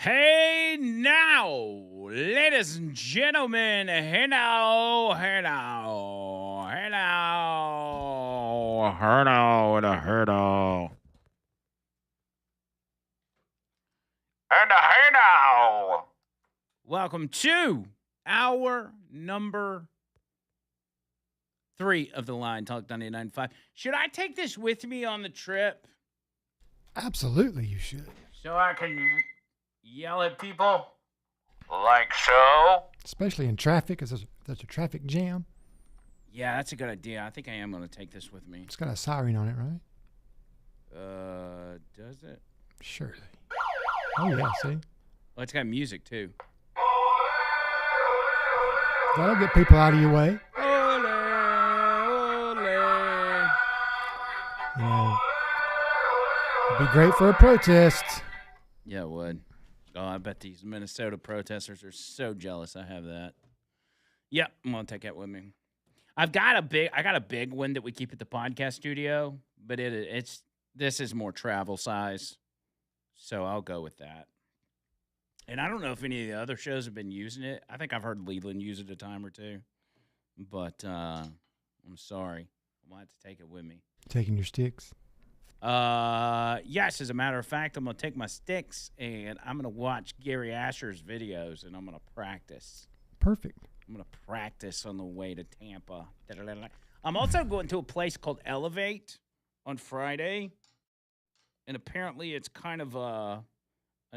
Hey now, ladies and gentlemen, hey now, hey now, hey now, hey now, and a hey now, and a hey now. Welcome to our number 3 of the Line Talk 99.5. Should I take this with me on the trip Absolutely, you should. so I can yell at people like so? Especially in traffic, as there's a traffic jam. Yeah, that's a good idea. I think I am going to take this with me. It's got a siren on it, right? Does it? Surely. Oh, yeah, see? Oh, it's got music too. That'll get people out of your way. Ole, ole. You know, it'd be great for a protest. Yeah, it would. Oh, I bet these Minnesota protesters are so jealous I have that. Yep, I'm gonna take that with me. I got a big one that we keep at the podcast studio, but this is more travel size. So I'll go with that. And I don't know if any of the other shows have been using it. I think I've heard Leland use it a time or two. But I'm sorry. I'm gonna have to take it with me. Taking your sticks. Yes, as a matter of fact, I'm gonna take my sticks and I'm gonna watch Gary Asher's videos and I'm gonna practice. Perfect. I'm gonna practice on the way to Tampa. I'm also going to a place called Elevate on Friday, and apparently it's kind of an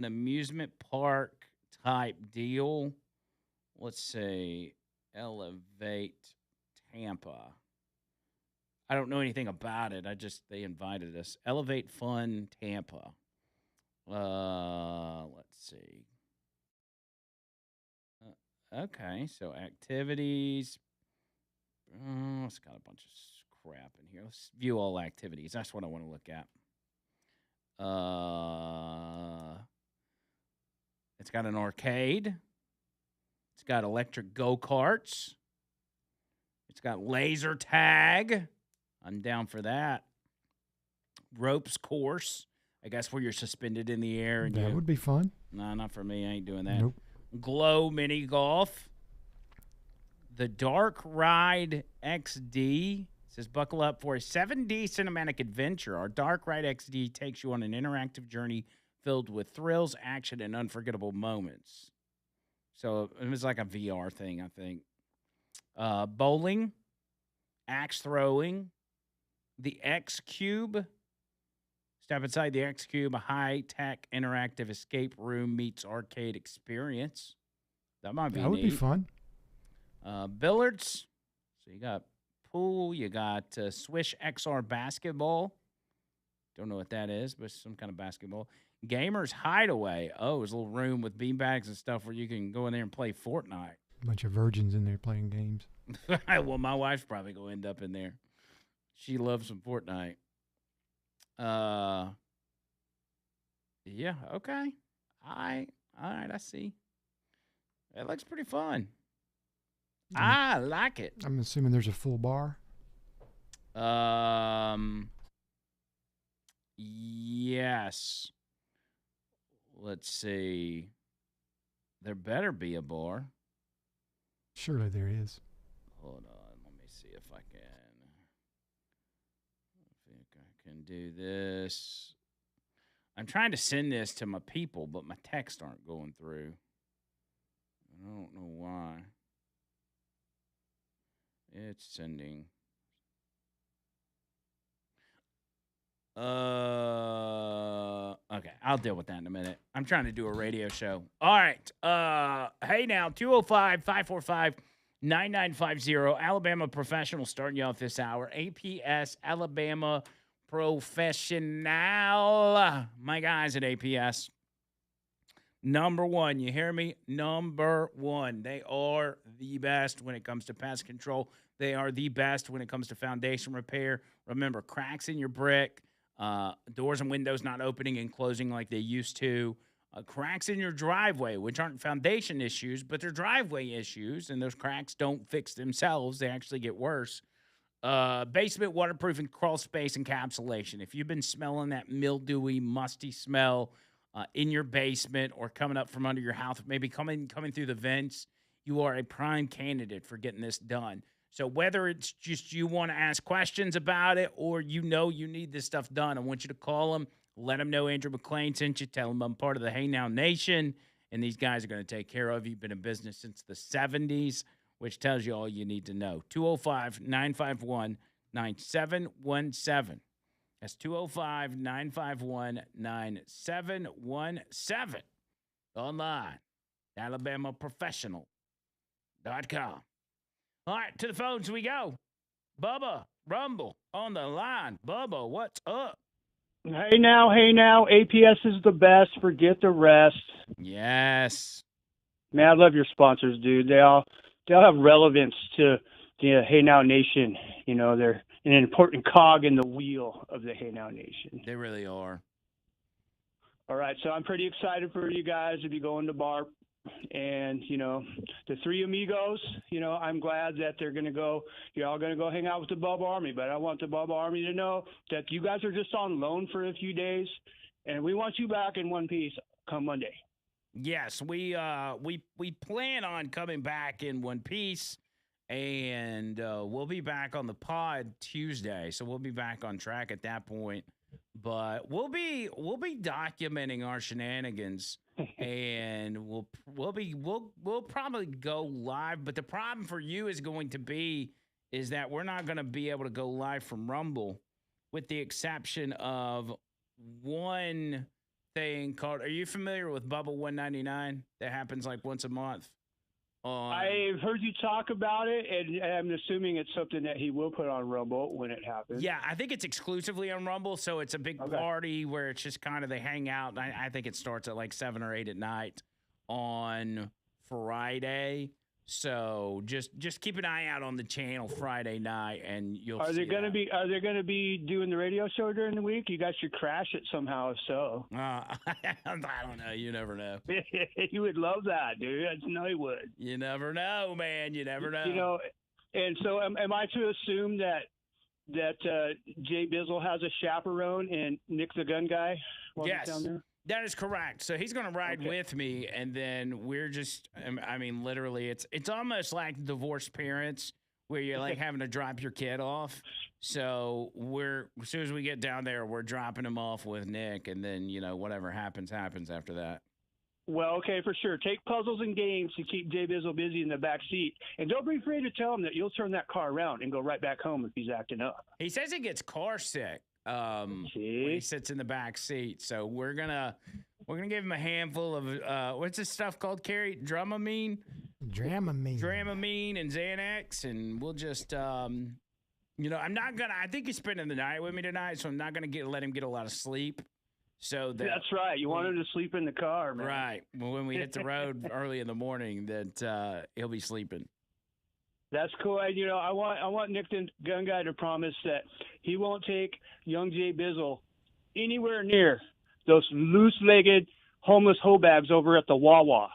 amusement park type deal. Let's say Elevate Tampa. I don't know anything about it. They invited us. Elevate Fun Tampa. Let's see. Okay, so activities. Oh, it's got a bunch of crap in here. Let's view all activities. That's what I want to look at. It's got an arcade. It's got electric go-karts. It's got laser tag. I'm down for that. Ropes course. I guess where you're suspended in the air. And That would be fun. No, not for me. I ain't doing that. Nope. Glow mini golf. The Dark Ride XD says, buckle up for a 7D cinematic adventure. Our Dark Ride XD takes you on an interactive journey filled with thrills, action, and unforgettable moments. So it was like a VR thing, I think. Bowling, axe throwing, the X Cube. Step inside the X Cube, a high-tech interactive escape room meets arcade experience. That might be That would neat. be fun. Billiards. So you got pool. You got Swish XR basketball. Don't know what that is, but some kind of basketball. Gamers Hideaway. Oh, it's a little room with beanbags and stuff where you can go in there and play Fortnite. A bunch of virgins in there playing games. Well, my wife's probably going to end up in there. She loves some Fortnite. Yeah, okay. All right, I see. It looks pretty fun. I like it. I'm assuming there's a full bar. Yes. Let's see. There better be a bar. Surely there is. Hold on. Let me see if I can do this. I'm trying to send this to my people, but my texts aren't going through. I don't know why. It's sending. Okay, I'll deal with that in a minute. I'm trying to do a radio show. All right. Hey now, 205-545-9950. Alabama Professional starting you off this hour. APS Alabama Professional. My guys at APS. Number one, you hear me? Number one. They are the best when it comes to pest control. They are the best when it comes to foundation repair. Remember, cracks in your brick, doors and windows not opening and closing like they used to, cracks in your driveway, which aren't foundation issues, but they're driveway issues, and those cracks don't fix themselves. They actually get worse. Basement waterproofing, crawl space encapsulation. If you've been smelling that mildewy, musty smell in your basement or coming up from under your house, maybe coming through the vents, you are a prime candidate for getting this done. So whether it's just you want to ask questions about it or you need this stuff done, I want you to call them, let them know Andrew McLean sent you, tell them I'm part of the Hey Now Nation, and these guys are going to take care of you. Been in business since the 70s, which tells you all you need to know. 205-951-9717. That's 205-951-9717. Online, AlabamaProfessional.com. All right, to the phones we go. Bubba Rumble on the line. Bubba, what's up? Hey now, APS is the best. Forget the rest. Yes. Man, I love your sponsors, dude. They all have relevance to the Hey Now Nation. You know, they're an important cog in the wheel of the Hey Now Nation. They really are. All right, so I'm pretty excited for you guys to be going to BARP. And, you know, the three amigos, you know, I'm glad that you're all going to go hang out with the Bubba Army. But I want the Bubba Army to know that you guys are just on loan for a few days, and we want you back in one piece come Monday. Yes, we plan on coming back in one piece, and we'll be back on the pod Tuesday, so we'll be back on track at that point. But we'll be documenting our shenanigans, and we'll probably go live. But the problem for you is going to be is that we're not going to be able to go live from Rumble, with the exception of one thing called. Are you familiar with Bubba 199? That happens like once a month. I've heard you talk about it, and I'm assuming it's something that he will put on Rumble when it happens. Yeah, I think it's exclusively on Rumble, so it's a big party where it's just kind of they hang out. I think it starts at like 7 or 8 at night on Friday. So just keep an eye out on the channel Friday night, and you'll. Are they going to be doing the radio show during the week? You guys should crash it somehow. If so, I don't know. You never know. You would love that, dude. I know you would. You never know, man. You never know. You know, and so am I to assume that Jay Bizzle has a chaperone and Nick the Gun Guy? Yes. Down there? That is correct. So he's going to ride with me, and then we're just, I mean, literally, it's almost like divorced parents where you're like having to drop your kid off. So as soon as we get down there, we're dropping him off with Nick, and then, you know, whatever happens after that. Well, okay, for sure. Take puzzles and games to keep Jay Bizzle busy in the back seat. And don't be afraid to tell him that you'll turn that car around and go right back home if he's acting up. He says he gets car sick. When he sits in the back seat, so we're gonna give him a handful of what's this stuff called, Carrie? Dramamine and Xanax, and we'll just you know, I think he's spending the night with me tonight, so I'm not gonna let him get a lot of sleep. So that's right. You want him to sleep in the car, man. Right. Well, when we hit the road early in the morning, that he'll be sleeping. That's cool. And, you know, I want Nick the Gun Guy to promise that he won't take young Jay Bizzle anywhere near those loose-legged homeless hoe bags over at the Wawa.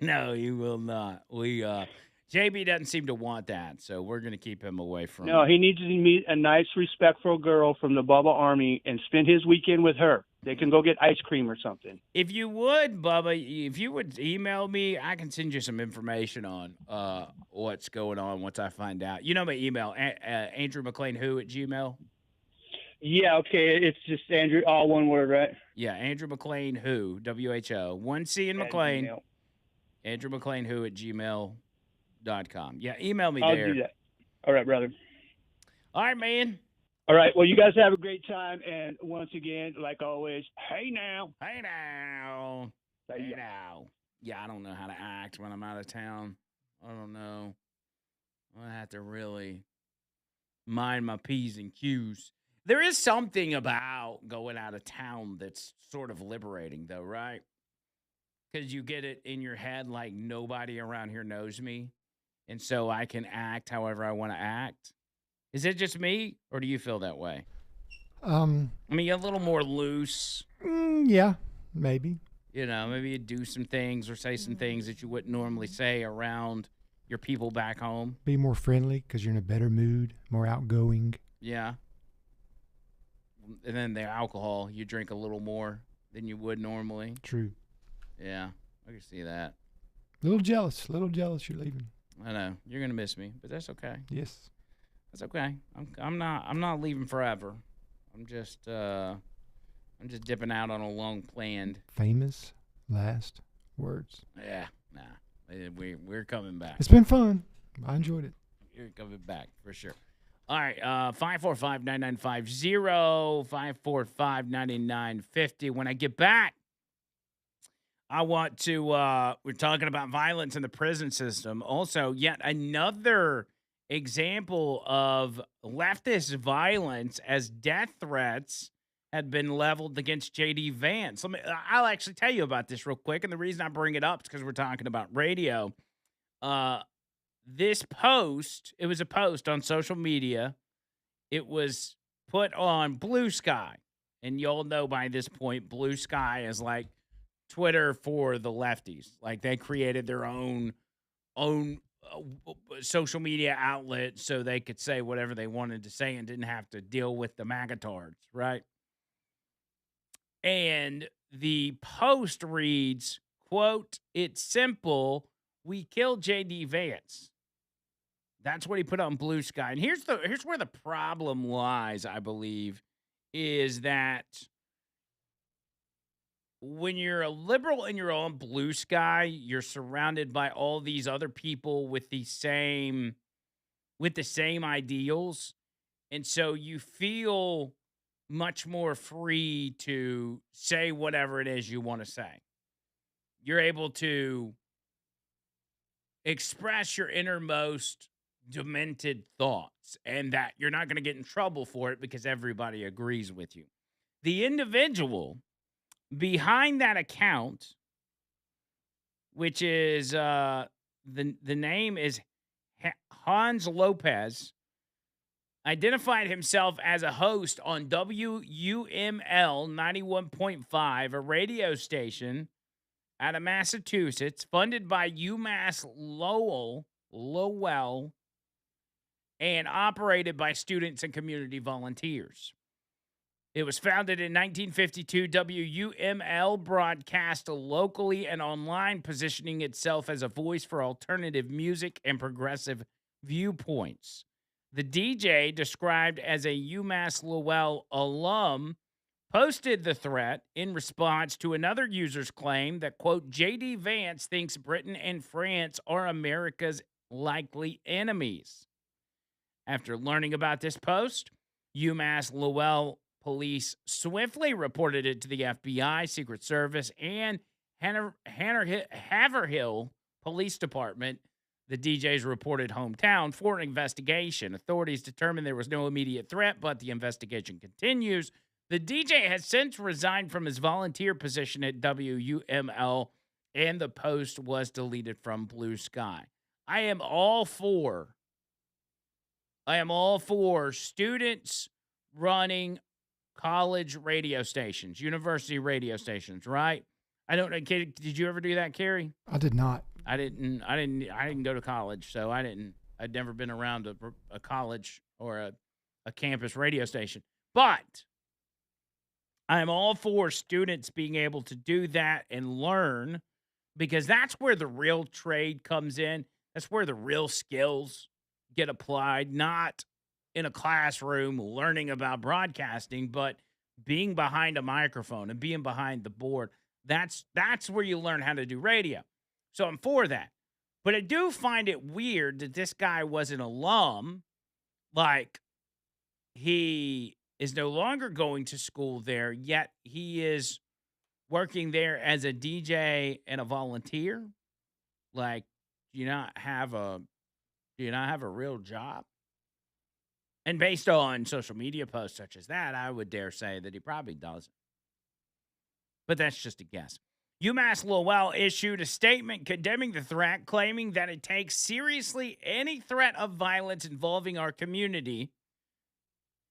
No, he will not. JB doesn't seem to want that, so we're going to keep him away from. No, he needs to meet a nice, respectful girl from the Bubba Army and spend his weekend with her. They can go get ice cream or something. If you would, Bubba, if you would email me, I can send you some information on what's going on once I find out. You know my email, Andrew McLean Who at Gmail? Yeah, okay. It's just Andrew, all one word, right? Yeah, Andrew McLean Who, WHO. 1 C in McLean. Andrew McLean Who at gmail.com. Yeah, email me I'll there. do that. All right, brother. All right, man. All right. Well, you guys have a great time. And once again, like always, hey now. Hey now. Hey now. Yeah, I don't know how to act when I'm out of town. I don't know. I have to really mind my P's and Q's. There is something about going out of town that's sort of liberating, though, right? Because you get it in your head like nobody around here knows me. And so I can act however I want to act. Is it just me, or do you feel that way? I mean, you're a little more loose. Yeah, maybe. You know, maybe you do some things or say some things that you wouldn't normally say around your people back home. Be more friendly because you're in a better mood, more outgoing. Yeah. And then the alcohol, you drink a little more than you would normally. True. Yeah, I can see that. A little jealous you're leaving. I know you're gonna miss me, but that's okay. Yes. That's okay. I'm not leaving forever. I'm just dipping out on a long planned. Famous last words. Yeah, nah. We're coming back. It's been fun. I enjoyed it. You're coming back for sure. All right, 545-9950, 545-9950. When I get back, I want to, we're talking about violence in the prison system. Also, yet another example of leftist violence as death threats had been leveled against J.D. Vance. I'll actually tell you about this real quick, and the reason I bring it up is because we're talking about radio. This post, it was a post on social media. It was put on Blue Sky. And y'all know by this point, Blue Sky is like Twitter for the lefties. Like they created their own social media outlet so they could say whatever they wanted to say and didn't have to deal with the magatards, right? And the post reads, quote, "It's simple. We killed J.D. Vance." That's what he put on Blue Sky. And here's where the problem lies, I believe, is that when you're a liberal and you're on Blue Sky, you're surrounded by all these other people with the same ideals. And so you feel much more free to say whatever it is you want to say. You're able to express your innermost demented thoughts, and that you're not going to get in trouble for it because everybody agrees with you. The individual behind that account, which is the name is Hans Lopez, identified himself as a host on WUML 91.5, a radio station out of Massachusetts, funded by UMass Lowell, and operated by students and community volunteers. It was founded in 1952. WUML broadcast locally and online, positioning itself as a voice for alternative music and progressive viewpoints. The DJ, described as a UMass Lowell alum, posted the threat in response to another user's claim that, quote, J.D. Vance thinks Britain and France are America's likely enemies. After learning about this post, UMass Lowell police swiftly reported it to the FBI, Secret Service, and Haverhill Police Department, the DJ's reported hometown, for an investigation. Authorities determined there was no immediate threat, but the investigation continues. The DJ has since resigned from his volunteer position at WUML, and the post was deleted from Blue Sky. I am all for students running college radio stations, university radio stations, right? I don't know. Did you ever do that, Carrie? I did not. I didn't go to college, so I'd never been around a college or a campus radio station. But I'm all for students being able to do that and learn, because that's where the real trade comes in. That's where the real skills get applied, not in a classroom learning about broadcasting, but being behind a microphone and being behind the board. That's where you learn how to do radio. So I'm for that. But I do find it weird that this guy was an alum. Like, he is no longer going to school there, yet he is working there as a DJ and a volunteer. Like, do you not have a real job? And based on social media posts such as that, I would dare say that he probably doesn't. But that's just a guess. UMass Lowell issued a statement condemning the threat, claiming that it takes seriously any threat of violence involving our community.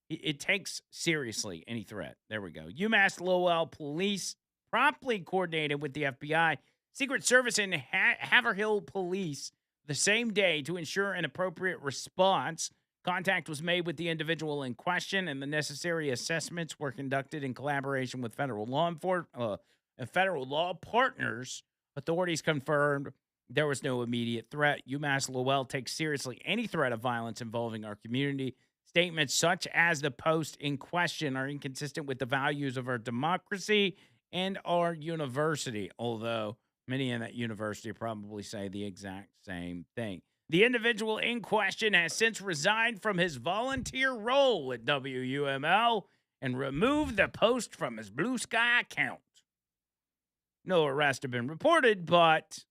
It takes seriously any threat. There we go. UMass Lowell police promptly coordinated with the FBI, Secret Service, and Haverhill Police the same day to ensure an appropriate response Contact was made with the individual in question, and the necessary assessments were conducted in collaboration with federal law enforcement and federal law partners. Authorities confirmed there was no immediate threat. UMass Lowell takes seriously any threat of violence involving our community. Statements such as the post in question are inconsistent with the values of our democracy and our university, although many in that university probably say the exact same thing. The individual in question has since resigned from his volunteer role at WUML and removed the post from his Blue Sky account. No arrest have been reported, but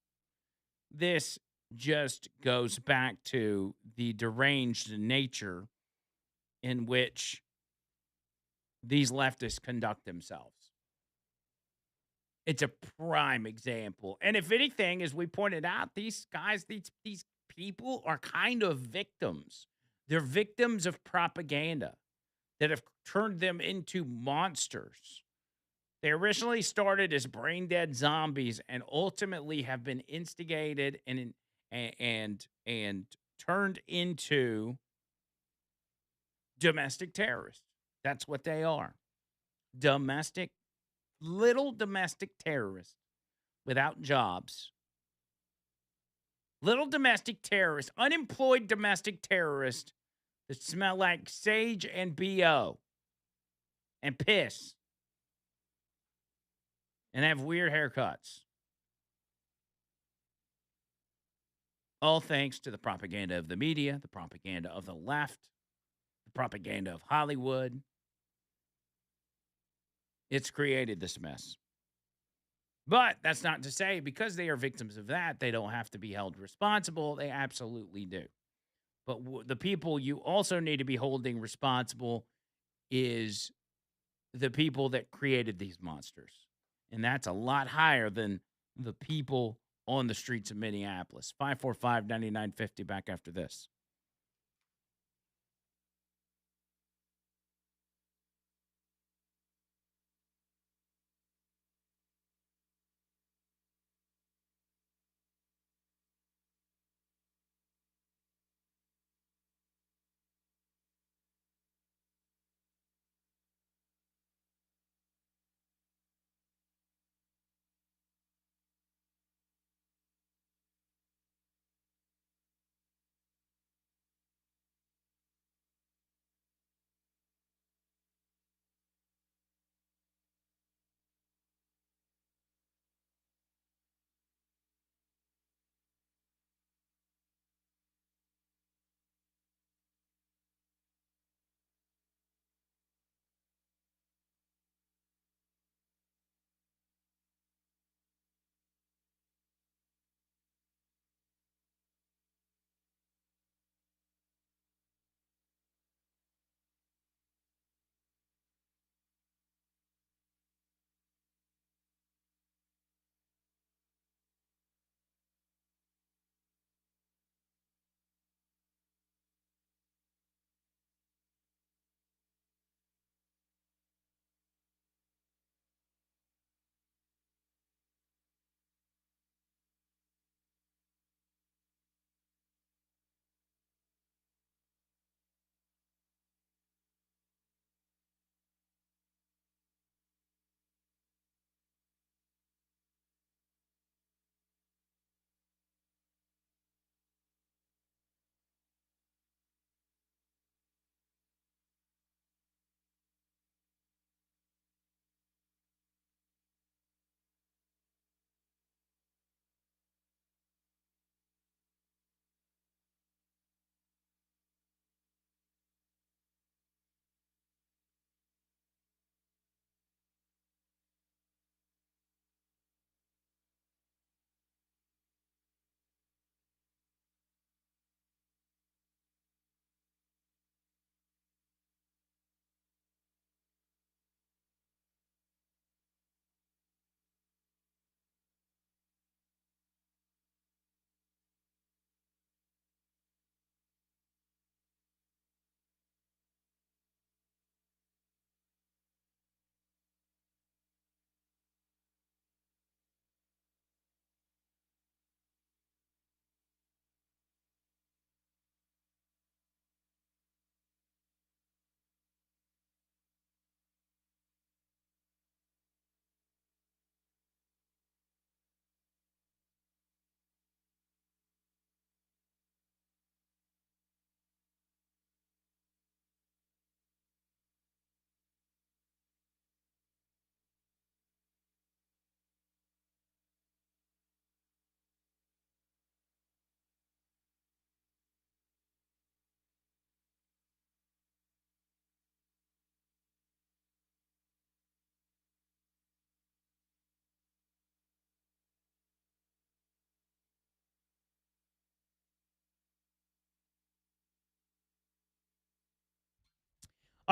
this just goes back to the deranged nature in which these leftists conduct themselves. It's a prime example. And if anything, as we pointed out, these guys, these people are kind of victims. They're victims of propaganda that have turned them into monsters. They originally started as brain dead zombies and ultimately have been instigated and turned into domestic terrorists. That's what they are. Little domestic terrorists without jobs. Little domestic terrorists, unemployed domestic terrorists that smell like sage and BO and piss and have weird haircuts. All thanks to the propaganda of the media, the propaganda of the left, the propaganda of Hollywood. It's created this mess. But that's not to say because they are victims of that, they don't have to be held responsible. They absolutely do. But the people you also need to be holding responsible is the people that created these monsters. And that's a lot higher than the people on the streets of Minneapolis. 545-9950 back after this.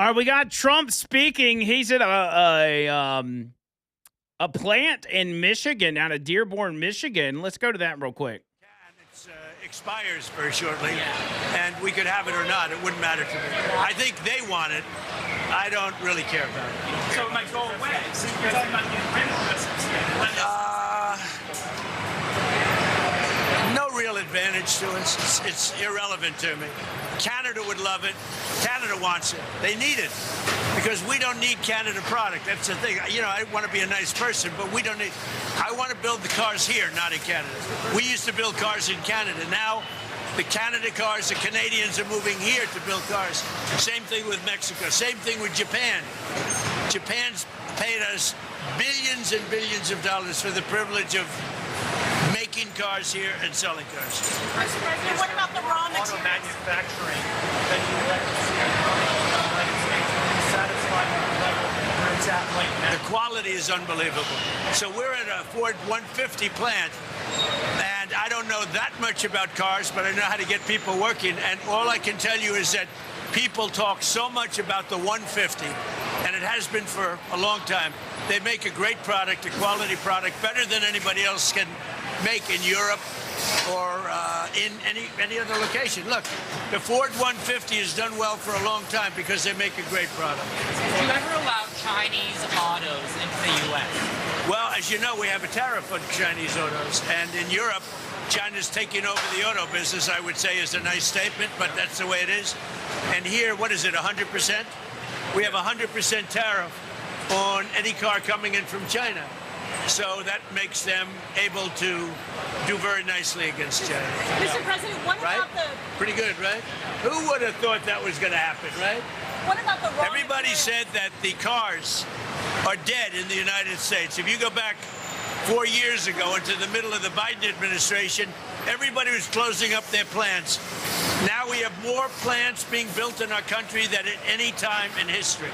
All right, we got Trump speaking. He's at a plant in Michigan, out of Dearborn, Michigan. Let's go to that real quick. It expires very shortly, and we could have it or not. It wouldn't matter to me. I think they want it. I don't really care about it. So it might go away. So you're talking about getting rid of customs. No real advantage to us. It's irrelevant to me. Canada would love it. Canada wants it. They need it because we don't need Canada product. That's the thing. You know, I want to be a nice person, but we don't need. I want to build the cars here, not in Canada. We used to build cars in Canada. Now, the Canada cars, the Canadians are moving here to build cars. Same thing with Mexico. Same thing with Japan. Japan's paid us billions and billions of dollars for the privilege of making cars here and selling cars. Mr. President, what about the raw materials? Auto manufacturing that you would like to see in the United States satisfied with the level where it's at right now? The quality is unbelievable. So we're at a Ford 150 plant, and I don't know that much about cars, but I know how to get people working. And all I can tell you is that people talk so much about the 150, and it has been for a long time. They make a great product, a quality product, better than anybody else can make in Europe or in any other location. Look, the Ford 150 has done well for a long time because they make a great product. Do you ever allow Chinese autos into the U.S.? Well, as you know, we have a tariff on Chinese autos, and in Europe, China's taking over the auto business, I would say, is a nice statement, but that's the way it is. And here, what is it, 100%? We have a 100% tariff on any car coming in from China. So that makes them able to do very nicely against China. Mr. President, what about the... Pretty good, right? Who would have thought that was going to happen, right? What about the raw Everybody materials? said that the cars are dead in the United States. If you go back 4 years ago into the middle of the Biden administration, everybody was closing up their plants. Now we have more plants being built in our country than at any time in history.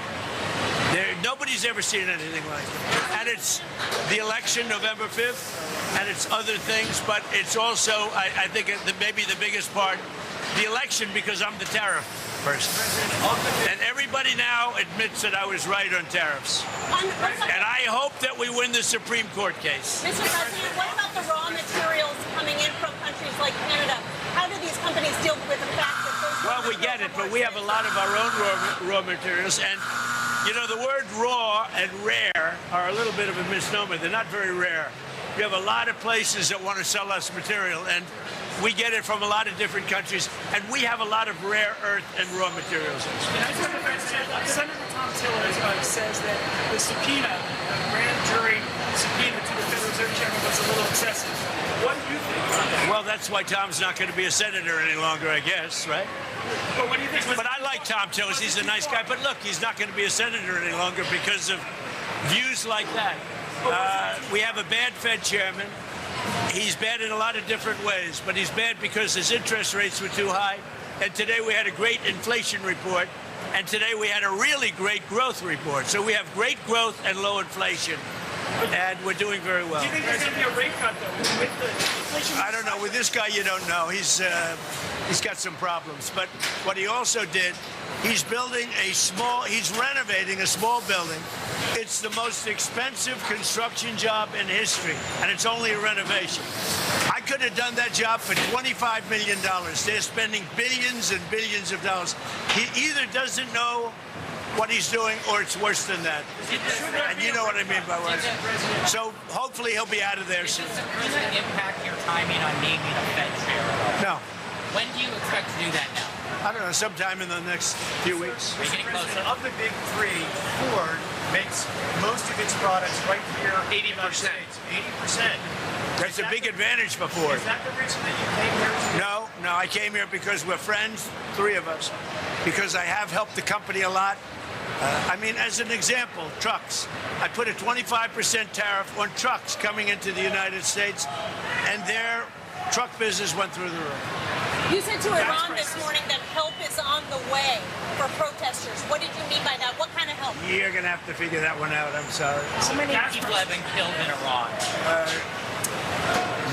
Nobody's ever seen anything like it. And it's the election November 5th, and it's other things, but it's also, I think, maybe the biggest part, the election, because I'm the tariff person. And everybody now admits that I was right on tariffs. And I hope that we win the Supreme Court case. Mr. President, what about the raw materials coming in from countries like Canada? How do these companies deal with the fact that those... Well, we get it, but we have a lot of our own raw materials, and you know, the word raw and rare are a little bit of a misnomer. They're not very rare. We have a lot of places that want to sell us material, and we get it from a lot of different countries, and we have a lot of rare earth and raw materials. Senator Tom Tillis says that the subpoena, the grand jury subpoena to the Federal Reserve Chairman was a little excessive. What do you think about that? Well, that's why Tom's not going to be a senator any longer, I guess, right? But what do you think? But I like Tom Tillis. He's a nice guy. But look, he's not going to be a senator any longer because of views like that. We have a bad Fed chairman. He's bad in a lot of different ways, but he's bad because his interest rates were too high. And today we had a great inflation report, and today we had a really great growth report. So we have great growth and low inflation, and we're doing very well. Do you think there's going to be a rate cut, though, with the inflation? I don't know. With this guy, you don't know. He's got some problems. But what he also did, he's renovating a small building. It's the most expensive construction job in history, and it's only a renovation. I could have done that job for $25 million. They're spending billions and billions of dollars. He either doesn't know what he's doing, or it's worse than that. And you know what I mean by what. So hopefully he'll be out of there soon. Does it impact your timing on naming a Fed chair at all? No. When do you expect to do that now? I don't know, sometime in the next few weeks. Are you getting closer? Of the big three, Ford makes most of its products right here. 80%. 80%. That's a big advantage for Ford. Is that the reason that you came here? No, I came here because we're friends, three of us, because I have helped the company a lot. I mean, as an example, trucks. I put a 25% tariff on trucks coming into the United States, and their truck business went through the roof. You said to Iran this morning that help is on the way for protesters. What did you mean by that? What kind of help? You're going to have to figure that one out. I'm sorry. How many people have been killed in Iran?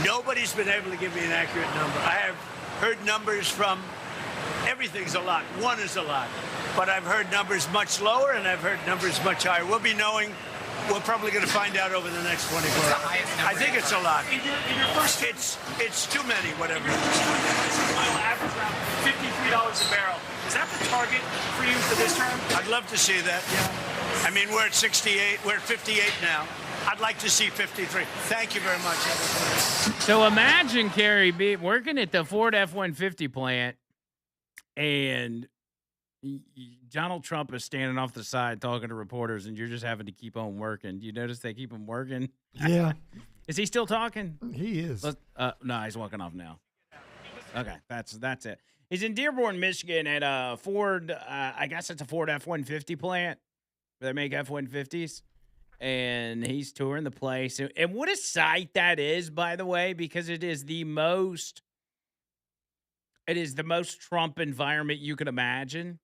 Nobody's been able to give me an accurate number. I have heard numbers from everything's a lot. One is a lot. but I've heard numbers much lower, and I've heard numbers much higher. We'll be knowing. We're probably going to find out over the next 24 hours. I think it's a lot. In your first It's too many, whatever. oil average around $53 a barrel. Is that the target for you for this term? I'd love to see that. Yeah. I mean, we're at 68. We're at 58 now. I'd like to see 53. Thank you very much. So imagine, Kerry, working at the Ford F-150 plant, and Donald Trump is standing off the side talking to reporters, and you're just having to keep on working. Do you notice they keep him working? Yeah. Is he still talking? He is. No, he's walking off now. Okay, that's it. He's in Dearborn, Michigan at a Ford, I guess it's a Ford F-150 plant where they make F-150s. And he's touring the place. And what a sight that is, by the way, because it is the most Trump environment you could imagine.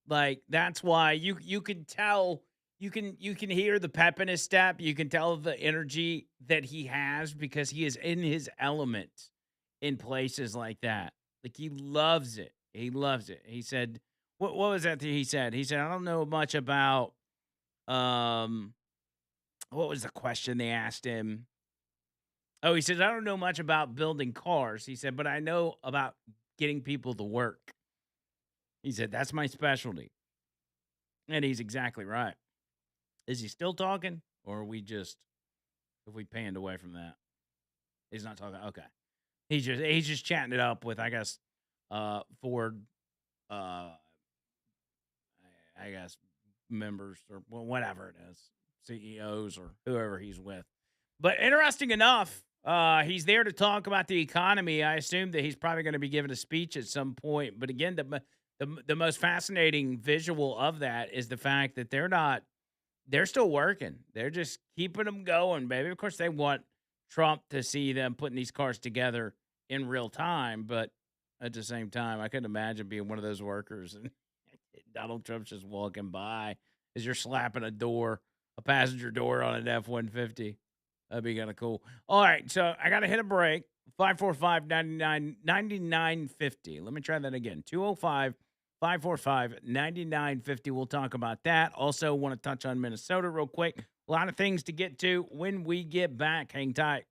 Like, that's why you can tell, you can hear the pep in his step. You can tell the energy that he has because he is in his element in places like that. Like, he loves it. He loves it. He said, what was that he said? He said, I don't know much about, what was the question they asked him? Oh, he says, I don't know much about building cars. He said, but I know about getting people to work. He said, that's my specialty. And he's exactly right. Is he still talking? Or are we panned away from that? He's not talking. Okay. He's just chatting it up with, I guess, Ford, I guess, members or whatever it is, CEOs or whoever he's with. But interesting enough, he's there to talk about the economy. I assume that he's probably going to be giving a speech at some point. But again, the most fascinating visual of that is the fact that they're still working. They're just keeping them going, baby. Of course, they want Trump to see them putting these cars together in real time. But at the same time, I couldn't imagine being one of those workers and Donald Trump's just walking by as you're slapping a passenger door on an F-150. That'd be kind of cool. All right, so I got to hit a break. 545-9950. Let me try that again. 205-545-9950. We'll talk about that. Also want to touch on Minnesota real quick. A lot of things to get to when we get back. Hang tight.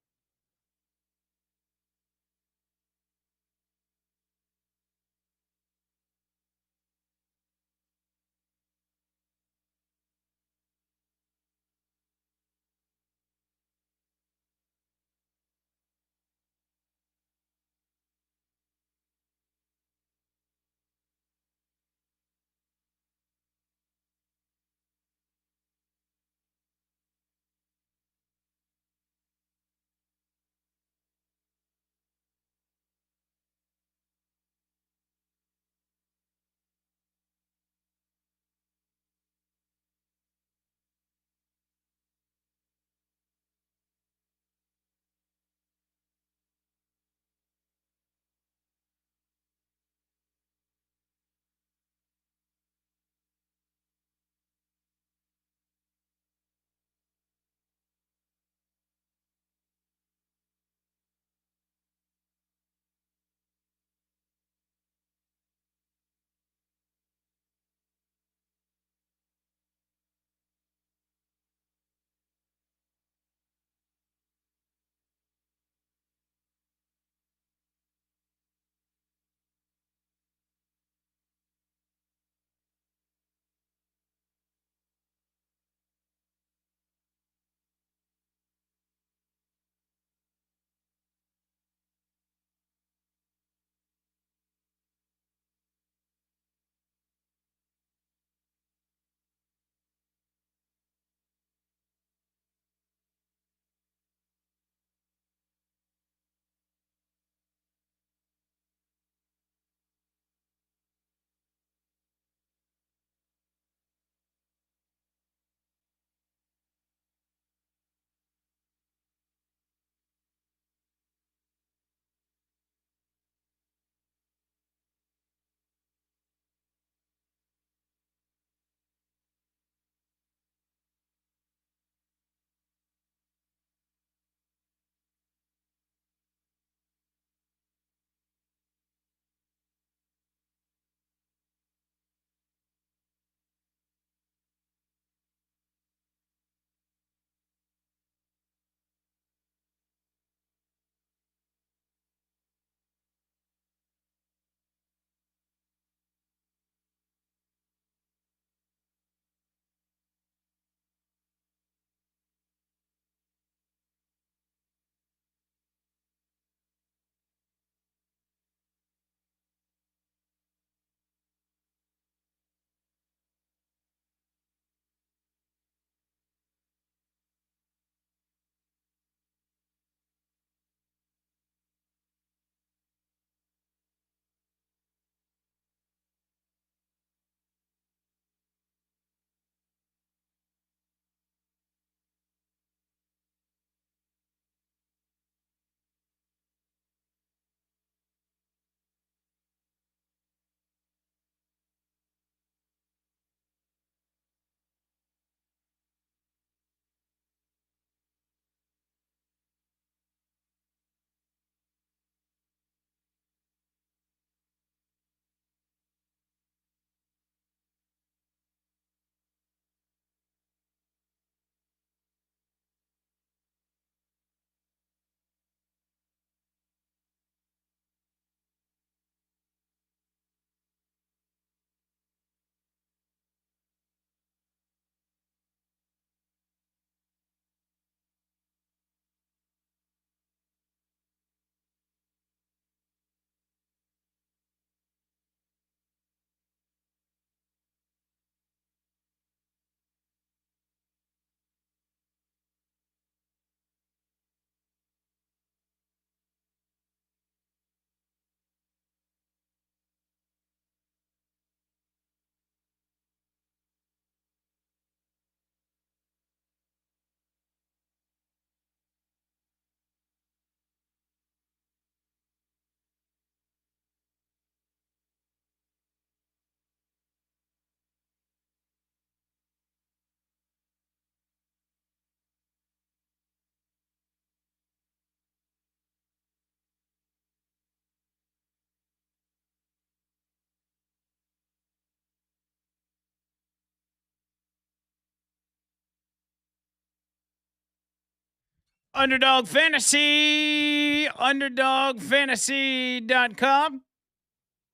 Underdog Fantasy, UnderdogFantasy.com,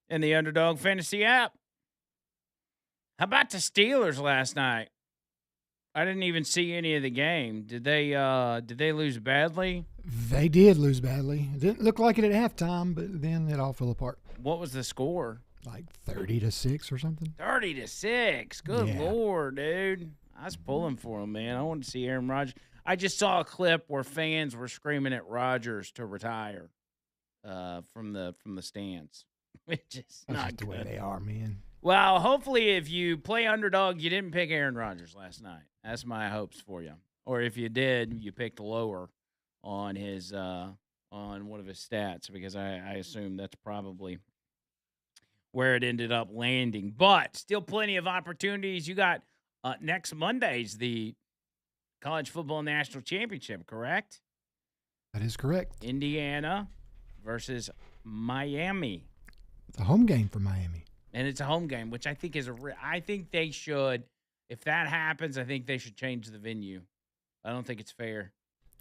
and the Underdog Fantasy app. How about the Steelers last night? I didn't even see any of the game. Did they lose badly? They did lose badly. It didn't look like it at halftime, but then it all fell apart. What was the score? Like 30-6 or something. 30-6. Good Yeah. Lord, dude. I was pulling for him, man. I want to see Aaron Rodgers. I just saw a clip where fans were screaming at Rodgers to retire from the stands, which is That's not just the way good. they are, man. Well, hopefully, if you play underdog, you didn't pick Aaron Rodgers last night. That's my hopes for you. Or if you did, you picked lower on his on one of his stats, because I assume that's probably where it ended up landing. But still plenty of opportunities. You got next Monday's the College Football National Championship, correct? That is correct. Indiana versus Miami. It's a home game for Miami. And it's a home game, which I think is I think they should, if that happens, I think they should change the venue. I don't think it's fair.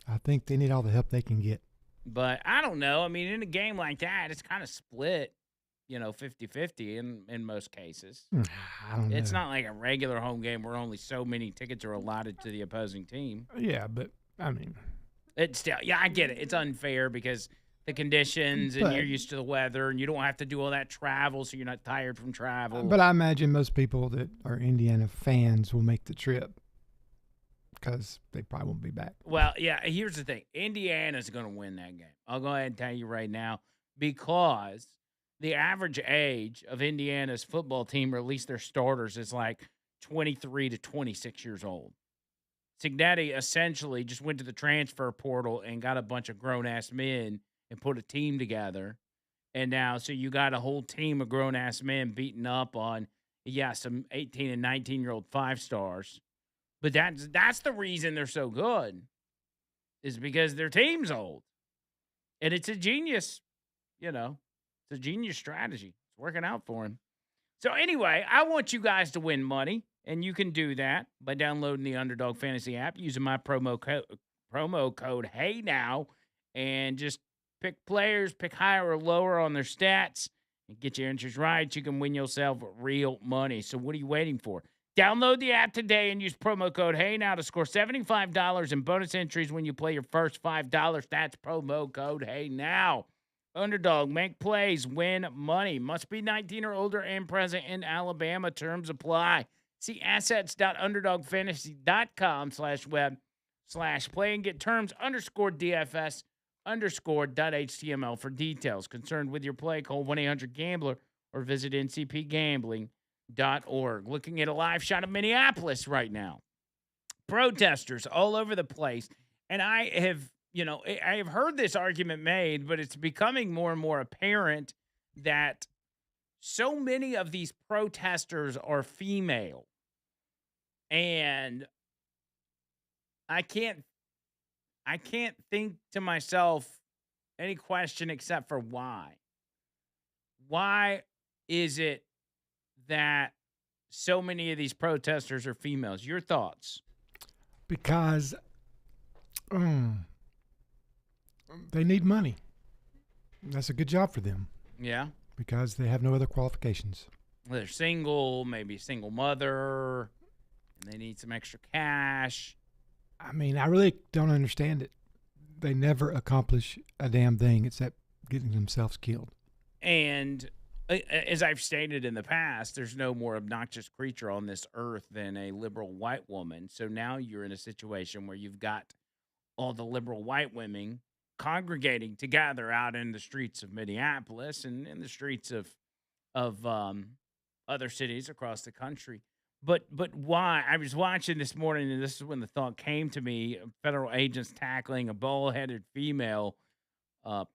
I think they need all the help they can get. But I don't know. I mean, in a game like that, it's kind of split, 50-50 in most cases. I don't know. It's not like a regular home game where only so many tickets are allotted to the opposing team. Yeah, but, I mean. It's still, I get it. It's unfair because the conditions and you're used to the weather and you don't have to do all that travel, so you're not tired from travel. But I imagine most people that are Indiana fans will make the trip because they probably won't be back. Well, yeah, here's the thing. Indiana's going to win that game. I'll go ahead and tell you right now, because the average age of Indiana's football team, or at least their starters, is like 23 to 26 years old. Cignetti essentially just went to the transfer portal and got a bunch of grown-ass men and put a team together. And now, so you got a whole team of grown-ass men beating up on, some 18 and 19-year-old five-stars. But that's the reason they're so good, is because their team's old. And it's a genius, it's a genius strategy. It's working out for him. So anyway, I want you guys to win money, and you can do that by downloading the Underdog Fantasy app, using my promo code HeyNow, and just pick players, pick higher or lower on their stats, and get your entries right. You can win yourself real money. So what are you waiting for? Download the app today and use promo code HeyNow to score $75 in bonus entries when you play your first $5. That's promo code HeyNow. Underdog, make plays, win money. Must be 19 or older and present in Alabama. Terms apply. See assets.underdogfantasy.com/web/play and get terms _DFS_.html for details. Concerned with your play, call 1-800-GAMBLER or visit ncpgambling.org. Looking at a live shot of Minneapolis right now. Protesters all over the place. And I have heard this argument made, but it's becoming more and more apparent that so many of these protesters are female. And I can't think to myself any question except for why. Why is it that so many of these protesters are females? Your thoughts? Because they need money. That's a good job for them. Yeah. Because they have no other qualifications. They're single, maybe a single mother, and they need some extra cash. I mean, I really don't understand it. They never accomplish a damn thing except getting themselves killed. And as I've stated in the past, there's no more obnoxious creature on this earth than a liberal white woman. So now you're in a situation where you've got all the liberal white women congregating together out in the streets of Minneapolis and in the streets of other cities across the country. But why? I was watching this morning, and this is when the thought came to me: federal agents tackling a bald-headed female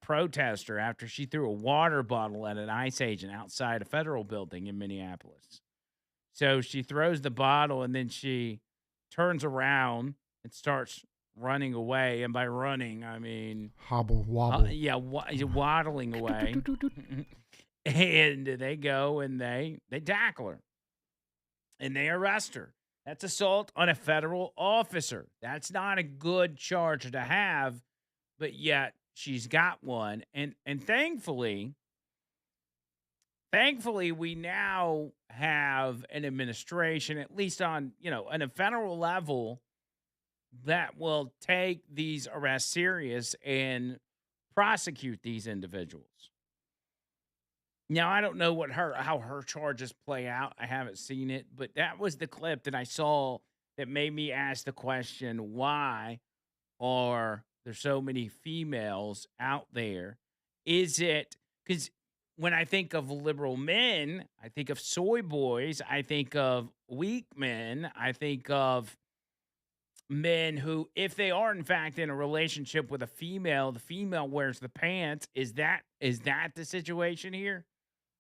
protester after she threw a water bottle at an ICE agent outside a federal building in Minneapolis. So she throws the bottle, and then she turns around and starts running away. And by running, I mean hobble, wobble. Waddling away. And they go and they tackle her. And they arrest her. That's assault on a federal officer. That's not a good charge to have, but yet she's got one. And thankfully, we now have an administration, at least on, on a federal level, that will take these arrests serious and prosecute these individuals. Now, I don't know how her charges play out. I haven't seen it, but that was the clip that I saw that made me ask the question, why are there so many females out there? Is it because when I think of liberal men, I think of soy boys, I think of weak men, I think of men who, if they are in fact in a relationship with a female, the female wears the pants. Is that the situation here?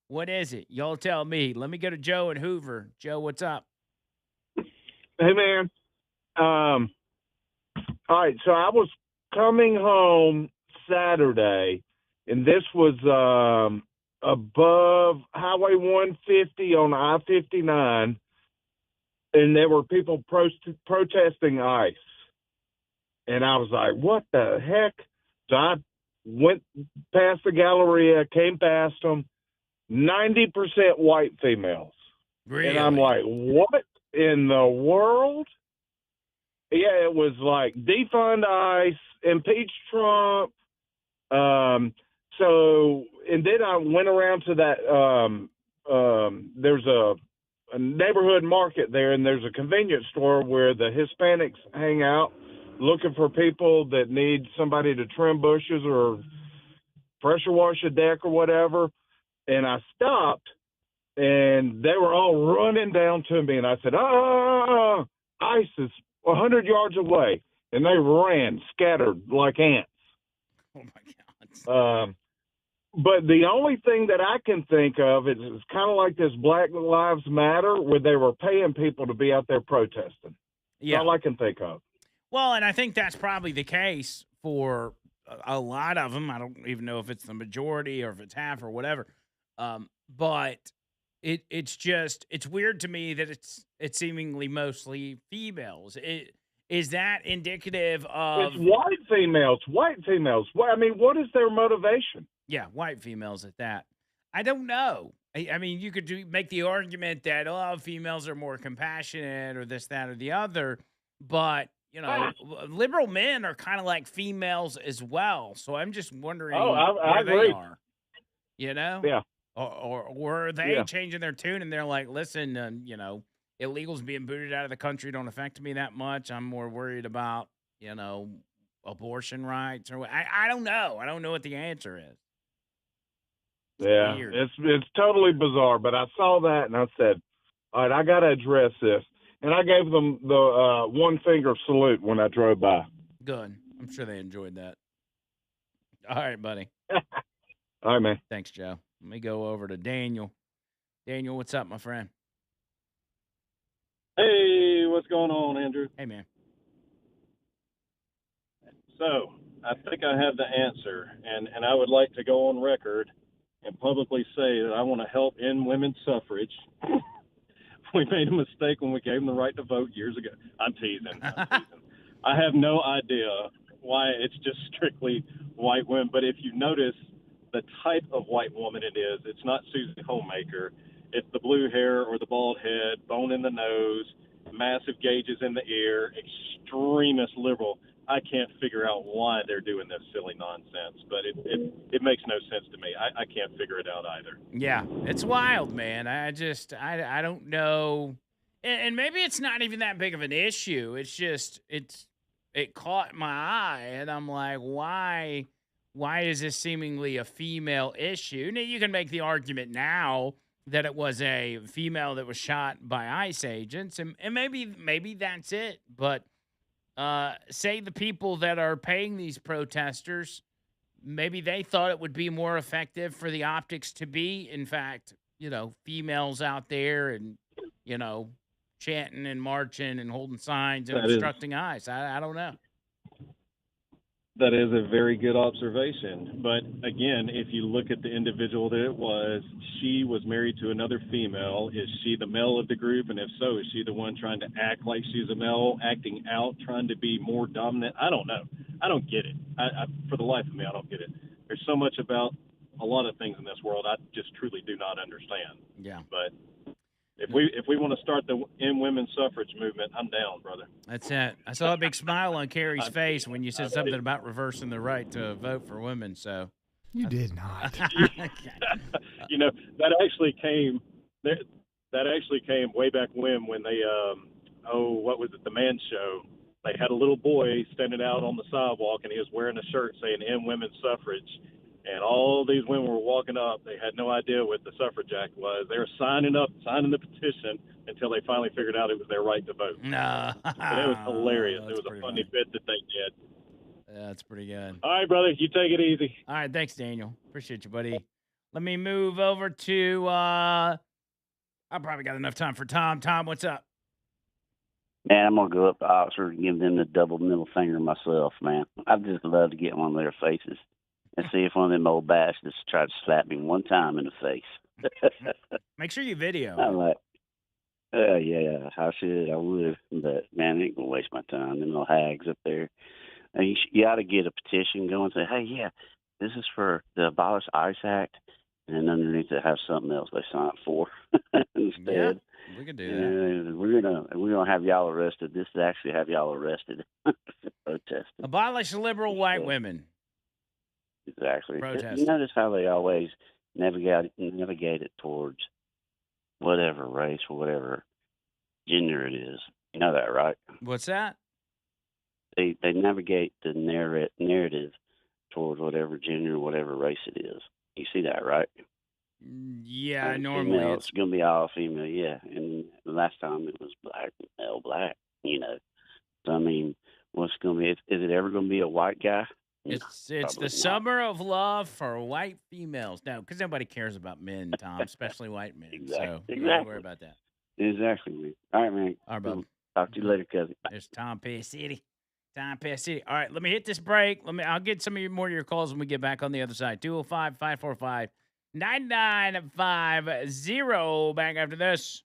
What is it? Y'all tell me. Let me go to Joe and Hoover. Joe, what's up? Hey, man. All right, so I was coming home Saturday, and this was above Highway 150 on I-59, and there were people protesting ICE. And I was like, what the heck? So I went past the Galleria, came past them, 90% white females. Really? And I'm like, what in the world? Yeah, it was like defund ICE, impeach Trump. So, and then I went around to that, there's a neighborhood market there, and there's a convenience store where the Hispanics hang out looking for people that need somebody to trim bushes or pressure wash a deck or whatever. And I stopped, and they were all running down to me, and I said, ICE is 100 yards away. And they ran, scattered like ants. Oh, my God. But the only thing that I can think of is it's kind of like this Black Lives Matter, where they were paying people to be out there protesting. Yeah. That's all I can think of. Well, and I think that's probably the case for a lot of them. I don't even know if it's the majority or if it's half or whatever. But it's weird to me that it's seemingly mostly females. Is that indicative of... It's white females. I mean, what is their motivation? Yeah, white females at that. I don't know. I mean, you could make the argument that, females are more compassionate or this, that, or the other. But, liberal men are kind of like females as well. So I'm just wondering I where agree. they are. Yeah. Or are they changing their tune and they're like, listen, illegals being booted out of the country don't affect me that much. I'm more worried about, abortion rights or what. I don't know. I don't know what the answer is. Yeah, Weird. it's totally bizarre. But I saw that and I said, all right, I got to address this. And I gave them the one finger salute when I drove by. Good. I'm sure they enjoyed that. All right, buddy. All right, man. Thanks, Joe. Let me go over to Daniel. Daniel, what's up, my friend? Hey, what's going on, Andrew? Hey, man. So, I think I have the answer, and I would like to go on record and publicly say that I want to help end women's suffrage. We made a mistake when we gave them the right to vote years ago. I'm teasing. I have no idea why it's just strictly white women, but if you notice the type of white woman it is, it's not Susie Homemaker. It's the blue hair or the bald head, bone in the nose, massive gauges in the ear, extremist liberal. I can't figure out why they're doing this silly nonsense, but it makes no sense to me. I can't figure it out either. Yeah, it's wild, man. I don't know. And maybe it's not even that big of an issue. It's just, it caught my eye, and I'm like, why is this seemingly a female issue? Now, you can make the argument now that it was a female that was shot by ICE agents, and maybe that's it. But say the people that are paying these protesters, maybe they thought it would be more effective for the optics to be, in fact, females out there and, chanting and marching and holding signs and obstructing ICE. I don't know. That is a very good observation. But again, if you look at the individual that it was, she was married to another female. Is she the male of the group? And if so, is she the one trying to act like she's a male, acting out, trying to be more dominant? I don't know. I don't get it. For the life of me, I don't get it. There's so much about a lot of things in this world I just truly do not understand. Yeah. But if we want to start the End Women's Suffrage movement, I'm down, brother. That's it. I saw a big smile on Carrie's face when you said something about reversing the right to vote for women. So You did not. You know, that actually came way back when they what was it, the Man Show. They had a little boy standing out on the sidewalk, and he was wearing a shirt saying "End Women's Suffrage." And all these women were walking up. They had no idea what the Suffrage Act was. They were signing the petition until they finally figured out it was their right to vote. No. But it was hilarious. It was a funny bit that they did. Yeah, that's pretty good. All right, brother. You take it easy. All right. Thanks, Daniel. Appreciate you, buddy. Let me move over to, I probably got enough time for Tom. Tom, what's up? Man, I'm going to go up to Oxford and give them the double middle finger myself, man. I'd just love to get one of their faces and see if one of them old bastards tried to slap me one time in the face. Make sure you video. I'm like, yeah, I should, I would. But, man, I ain't going to waste my time. Them little hags up there. And you ought to get a petition going and say, hey, yeah, this is for the Abolish ICE Act. And then underneath it have something else they sign up for instead. Yeah, we can do that. And we're gonna have y'all arrested. This is actually have y'all arrested for protesting. Abolish liberal white women. Exactly. Protest. You notice how they always navigate it towards whatever race or whatever gender it is. You know that, right? What's that? They navigate the narrative towards whatever gender or whatever race it is. You see that, right? Yeah, normally female, it's going to be all female, yeah. And the last time it was black, male, black, you know. So, I mean, what's going to be, is it ever going to be a white guy? It's the not. summer of love for white females. No, because nobody cares about men, Tom, especially white men. So you don't worry about that. Exactly, man. All right, man. All right, brother. Talk to you later, cousin. There's Tom Piss City. Tom Piss City. All right, let me hit this break. I'll get some of more of your calls when we get back on the other side. 205-545-9950. Back after this.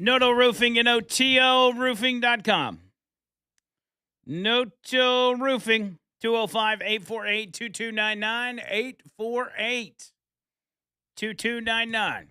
Noto Roofing and OTLroofing.com. Noto Roofing, 205-848-2299, 848-2299.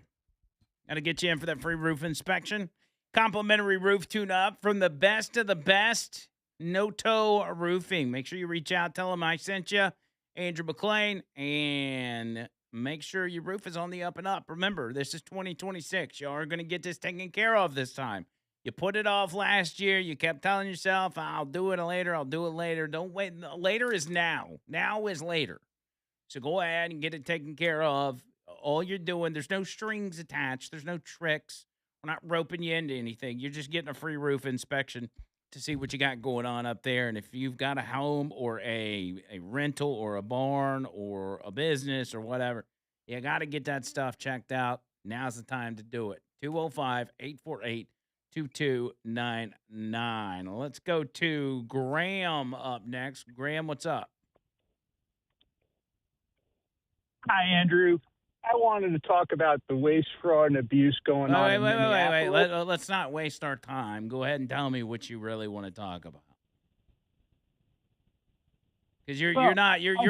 Got to get you in for that free roof inspection. Complimentary roof tune-up from the best of the best, Noto Roofing. Make sure you reach out, tell them I sent you, Andrew McLean, and make sure your roof is on the up and up. Remember, this is 2026. Y'all are going to get this taken care of this time. You put it off last year. You kept telling yourself, I'll do it later. I'll do it later. Don't wait. Later is now. Now is later. So go ahead and get it taken care of. All you're doing, there's no strings attached. There's no tricks. We're not roping you into anything. You're just getting a free roof inspection to see what you got going on up there. And if you've got a home or a rental or a barn or a business or whatever, you got to get that stuff checked out. Now's the time to do it. 205-848-2299. Let's go to Graham up next. Graham, what's up? Hi, Andrew. I wanted to talk about the waste, fraud, and abuse going on in Minneapolis. Let's not waste our time. Go ahead and tell me what you really want to talk about. Because you're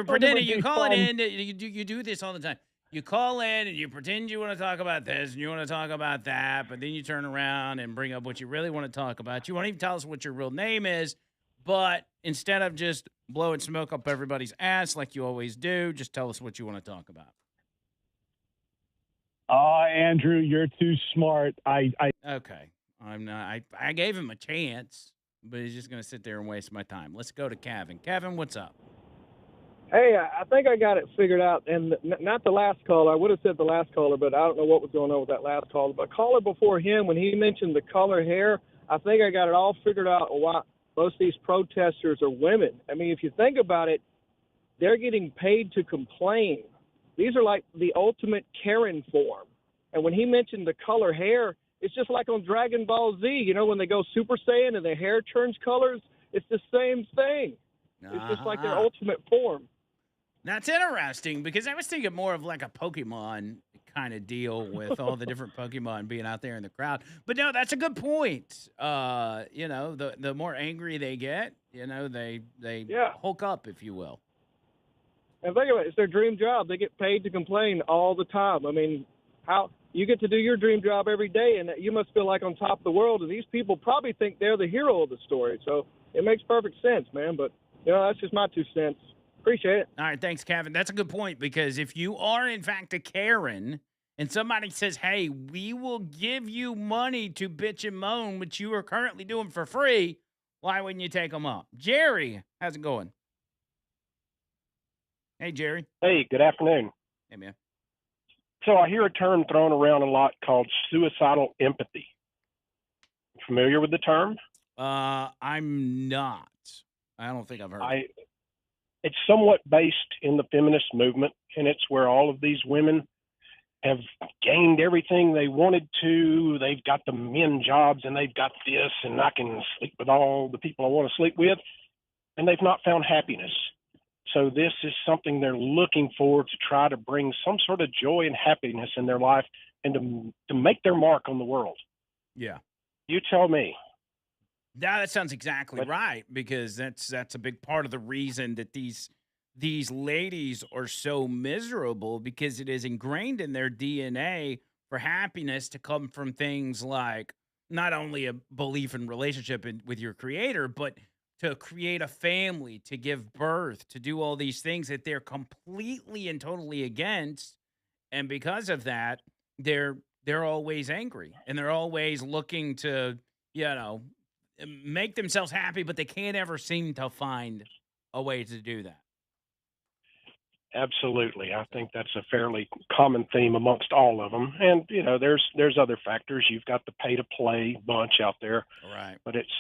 pretending. You call it in. You do this all the time. You call in and you pretend you want to talk about this and you want to talk about that, but then you turn around and bring up what you really want to talk about. You won't even tell us what your real name is, but instead of just blowing smoke up everybody's ass like you always do, just tell us what you want to talk about. Andrew, you're too smart. Okay. I'm not. I gave him a chance, but he's just going to sit there and waste my time. Let's go to Kevin. Kevin, what's up? Hey, I think I got it figured out, and not the last caller. I would have said the last caller, but I don't know what was going on with that last caller. But caller before him, when he mentioned the color hair, I think I got it all figured out why most of these protesters are women. I mean, if you think about it, they're getting paid to complain. These are like the ultimate Karen form. And when he mentioned the color hair, it's just like on Dragon Ball Z, you know, when they go Super Saiyan and their hair turns colors, it's the same thing. It's just like their ultimate form. That's interesting because I was thinking more of like a Pokemon kind of deal with all the different Pokemon being out there in the crowd. But no, that's a good point. You know, the more angry they get, you know, they hulk up, if you will. And think about it, it's their dream job. They get paid to complain all the time. I mean, how you get to do your dream job every day, and you must feel like on top of the world. And these people probably think they're the hero of the story. So it makes perfect sense, man. But, you know, that's just my 2 cents. Appreciate it. All right, thanks, Kevin. That's a good point because if you are, in fact, a Karen and somebody says, hey, we will give you money to bitch and moan, which you are currently doing for free, why wouldn't you take them up? Jerry, how's it going? Hey, Jerry. Hey, good afternoon. Hey, man. So I hear a term thrown around a lot called suicidal empathy. Familiar with the term? I'm not. I don't think I've heard it. It's somewhat based in the feminist movement, and it's where all of these women have gained everything they wanted to. They've got the men jobs, and they've got this, and I can sleep with all the people I want to sleep with, and they've not found happiness. So this is something they're looking for to try to bring some sort of joy and happiness in their life and to make their mark on the world. Yeah. You tell me. Yeah, that sounds exactly right because that's a big part of the reason that these ladies are so miserable because it is ingrained in their DNA for happiness to come from things like not only a belief in relationship with your creator, but to create a family, to give birth, to do all these things that they're completely and totally against. And because of that, they're always angry and they're always looking to, you know, make themselves happy, but they can't ever seem to find a way to do that. Absolutely. I think that's a fairly common theme amongst all of them. And, you know, there's other factors. You've got the pay-to-play bunch out there. Right. But it's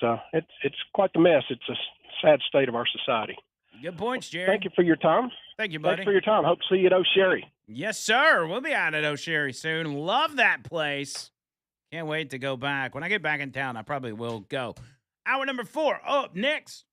quite the mess. It's a sad state of our society. Good points, Jerry. Thank you for your time. Thank you, buddy. Thanks for your time. Hope to see you at O'Sherry. Yes, sir. We'll be out at O'Sherry soon. Love that place. Can't wait to go back. When I get back in town, I probably will go. Hour number 4 up next.